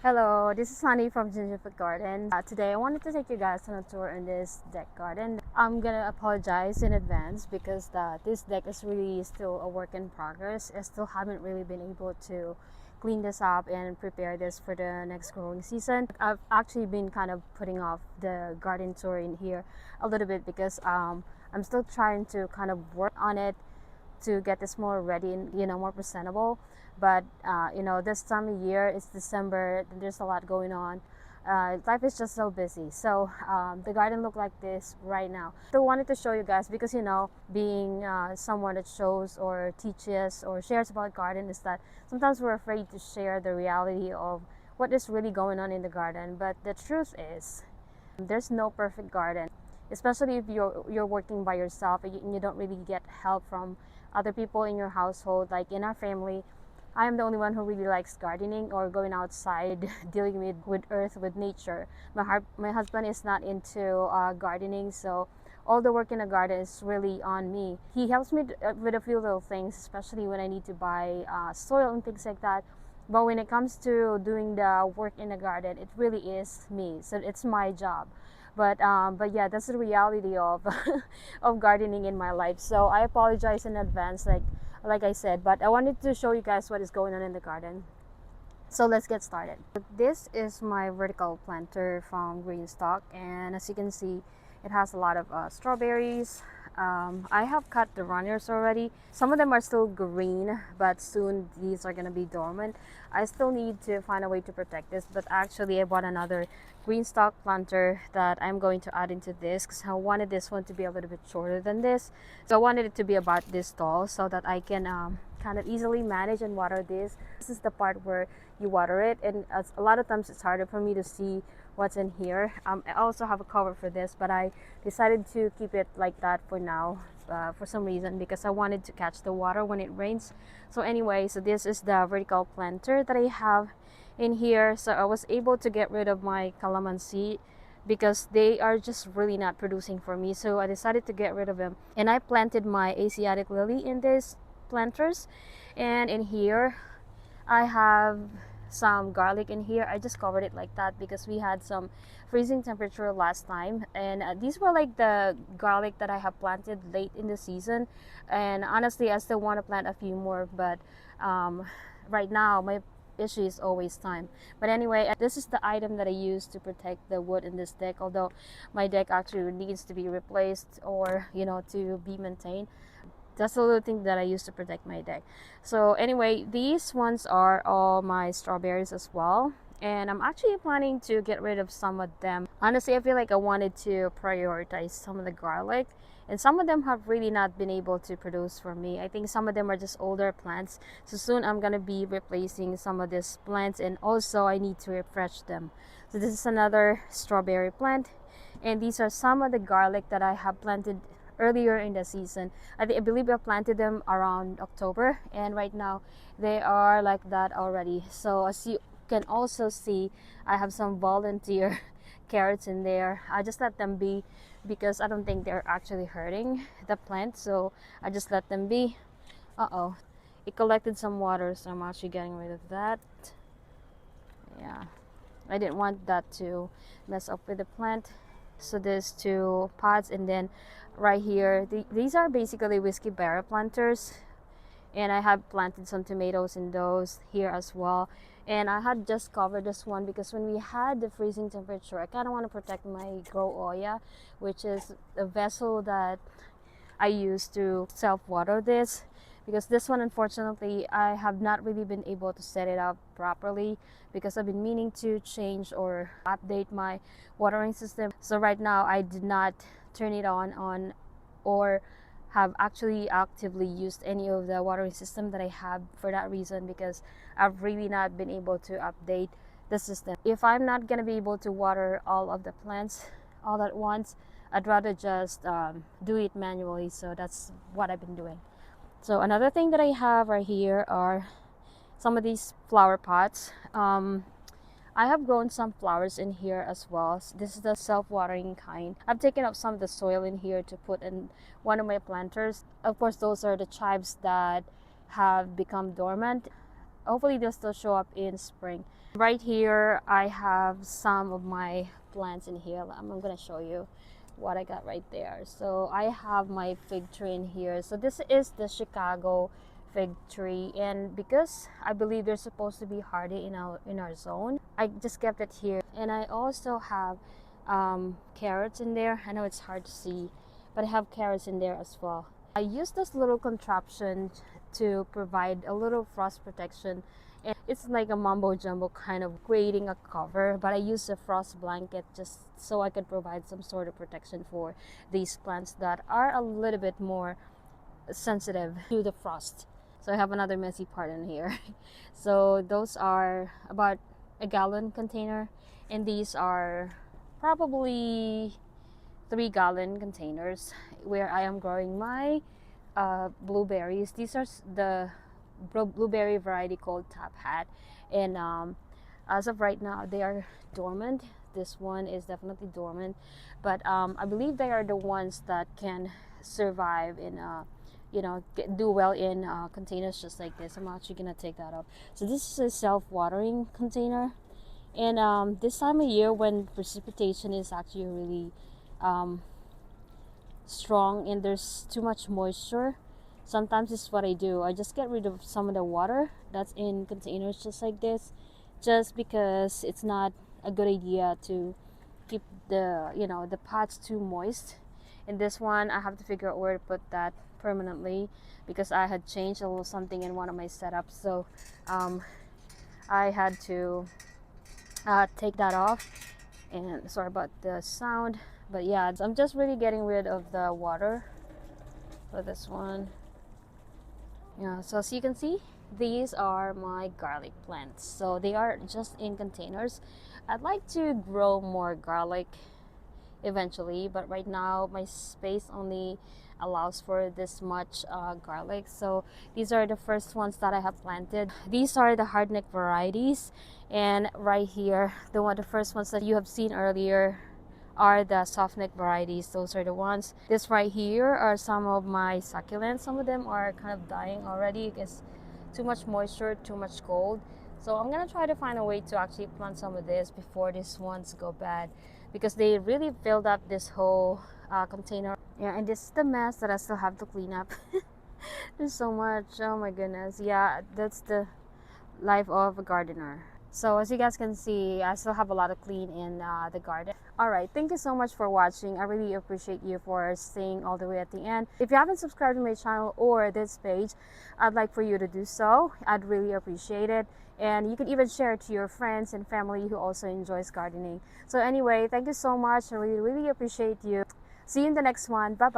Hello, this is Honey from Gingerfoot Garden. Today I wanted to take you guys on a tour in this deck garden. I'm gonna apologize in advance because this deck is really still a work in progress. I still haven't really been able to clean this up and prepare this for the next growing season. I've actually been kind of putting off the garden tour in here a little bit because I'm still trying to kind of work on it to get this more ready and more presentable. But this time of year, it's December, and there's a lot going on. Life is just so busy, so the garden look like this right now. So I wanted to show you guys because being someone that shows or teaches or shares about garden is that sometimes we're afraid to share the reality of what is really going on in the garden. But the truth is there's no perfect garden, especially if you're working by yourself and you don't really get help from other people in your household. Like in our family, I am the only one who really likes gardening or going outside, dealing with earth, with nature. My husband is not into gardening, so all the work in the garden is really on me. He helps me with a few little things, especially when I need to buy soil and things like that. But when it comes to doing the work in the garden, it really is me. So it's my job. But yeah, that's the reality of of gardening in my life. So I apologize in advance, like I said. But I wanted to show you guys what is going on in the garden. So let's get started. This is my vertical planter from Greenstock, and as you can see, it has a lot of strawberries. I have cut the runners already. Some of them are still green, but soon these are gonna be dormant. I still need to find a way to protect this, but actually I bought another Greenstock planter that I'm going to add into this because I wanted this one to be a little bit shorter than this. So I wanted it to be about this tall so that I can kind of easily manage and water this. This is the part where you water it, and a lot of times it's harder for me to see what's in here. I also have a cover for this, but I decided to keep it like that for now for some reason because I wanted to catch the water when it rains. So anyway, so this is the vertical planter that I have in here. So I was able to get rid of my calamansi because they are just really not producing for me, so I decided to get rid of them, and I planted my Asiatic lily in these planters. And in here I have some garlic in here. I just covered it like that because we had some freezing temperature last time, and these were like the garlic that I have planted late in the season, and honestly I still want to plant a few more, but right now my issue is always time. But anyway, this is the item that I use to protect the wood in this deck, although my deck actually needs to be replaced or to be maintained. That's the little thing that I use to protect my deck. So anyway, these ones are all my strawberries as well, and I'm actually planning to get rid of some of them. Honestly, I feel like I wanted to prioritize some of the garlic, and some of them have really not been able to produce for me. I think some of them are just older plants, so soon I'm gonna be replacing some of these plants, and also I need to refresh them. So this is another strawberry plant, and these are some of the garlic that I have planted earlier in the season. I believe I planted them around October, and right now they are like that already. So as you can also see, I have some volunteer carrots in there. I just let them be because I don't think they're actually hurting the plant, so I just let them be. Uh-oh, it collected some water, so I'm actually getting rid of that. Yeah, I didn't want that to mess up with the plant. So there's two pots, and then right here these are basically whiskey barrel planters, and I have planted some tomatoes in those here as well. And I had just covered this one because when we had the freezing temperature, I kind of want to protect my grow oya, which is a vessel that I use to self water this, because this one unfortunately I have not really been able to set it up properly because I've been meaning to change or update my watering system. So right now I did not turn it on or have actually actively used any of the watering system that I have for that reason, because I've really not been able to update the system. If I'm not gonna be able to water all of the plants all at once, I'd rather just do it manually. So that's what I've been doing. So another thing that I have right here are some of these flower pots. I have grown some flowers in here as well. This is the self-watering kind. I've taken up some of the soil in here to put in one of my planters. Of course, those are the chives that have become dormant. Hopefully they'll still show up in spring. Right here I have some of my plants in here. I'm gonna show you what I got right there. So I have my fig tree in here. So this is the Chicago fig tree, and because I believe they're supposed to be hardy in our zone, I just kept it here. And I also have carrots in there. I know it's hard to see, but I have carrots in there as well. I use this little contraption to provide a little frost protection, and it's like a mumbo jumbo kind of creating a cover, but I use a frost blanket just so I could provide some sort of protection for these plants that are a little bit more sensitive to the frost. So I have another messy part in here. So those are about a gallon container, and these are probably 3-gallon containers where I am growing my blueberries. These are the blueberry variety called Top Hat, and as of right now they are dormant. This one is definitely dormant, but I believe they are the ones that can survive in do well in containers just like this. I'm actually gonna take that up. So this is a self-watering container, and this time of year when precipitation is actually really strong and there's too much moisture, sometimes this is what I do. I just get rid of some of the water that's in containers just like this, just because it's not a good idea to keep the pots too moist. In this one I have to figure out where to put that permanently because I had changed a little something in one of my setups, so I had to take that off, and sorry about the sound, but yeah, I'm just really getting rid of the water for this one. Yeah, so as you can see, these are my garlic plants. So they are just in containers. I'd like to grow more garlic eventually, but right now my space only allows for this much garlic. So these are the first ones that I have planted. These are the hardneck varieties, and right here the first ones that you have seen earlier are the softneck varieties. Those are the ones. This right here are some of my succulents. Some of them are kind of dying already because too much moisture, too much cold. So I'm gonna try to find a way to actually plant some of this before these ones go bad, because they really filled up this whole container. Yeah, and this is the mess that I still have to clean up. There's so much. Oh my goodness. Yeah, that's the life of a gardener. So as you guys can see, I still have a lot of clean in the garden. Alright, thank you so much for watching. I really appreciate you for staying all the way at the end. If you haven't subscribed to my channel or this page, I'd like for you to do so. I'd really appreciate it. And you can even share it to your friends and family who also enjoys gardening. So anyway, thank you so much. I really appreciate you. See you in the next one. Bye bye.